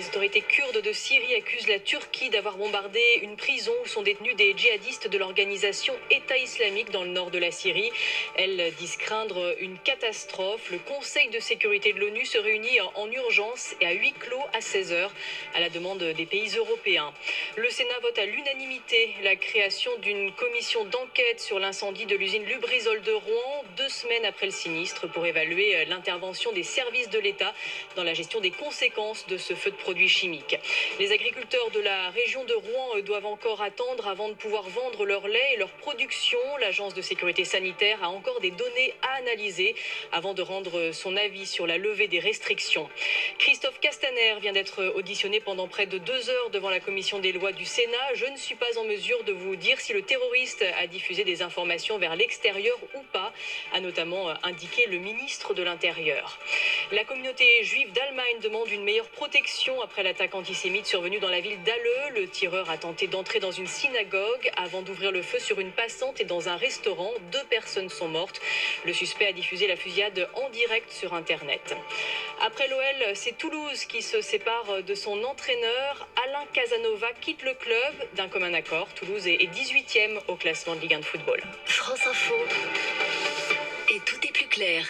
Les autorités kurdes de Syrie accusent la Turquie d'avoir bombardé une prison où sont détenus des djihadistes de l'organisation État islamique dans le nord de la Syrie. Elles disent craindre une catastrophe. Le Conseil de sécurité de l'ONU se réunit en urgence et à huis clos à 16h à la demande des pays européens. Le Sénat vote à l'unanimité la création d'une commission d'enquête sur l'incendie de l'usine Lubrizol de Rouen, 2 semaines après le sinistre, pour évaluer l'intervention des services de l'État dans la gestion des conséquences de ce feu de produits chimiques. Les agriculteurs de la région de Rouen doivent encore attendre avant de pouvoir vendre leur lait et leur production. L'agence de sécurité sanitaire a encore des données à analyser avant de rendre son avis sur la levée des restrictions. Christophe Castaner vient d'être auditionné pendant près de 2 heures devant la commission des lois du Sénat. Je ne suis pas en mesure de vous dire si le terroriste a diffusé des informations vers l'extérieur ou pas, a notamment indiqué le ministre de l'Intérieur. La communauté juive d'Allemagne demande une meilleure protection après l'attaque antisémite survenue dans la ville d'Halle. Le tireur a tenté d'entrer dans une synagogue avant d'ouvrir le feu sur une passante et dans un restaurant. 2 personnes sont mortes. Le suspect a diffusé la fusillade en direct sur Internet. Après l'OL, c'est Toulouse qui se sépare de son entraîneur. Alain Casanova quitte le club d'un commun accord. Toulouse est 18e au classement de Ligue 1 de football. France Info. Et tout est plus clair.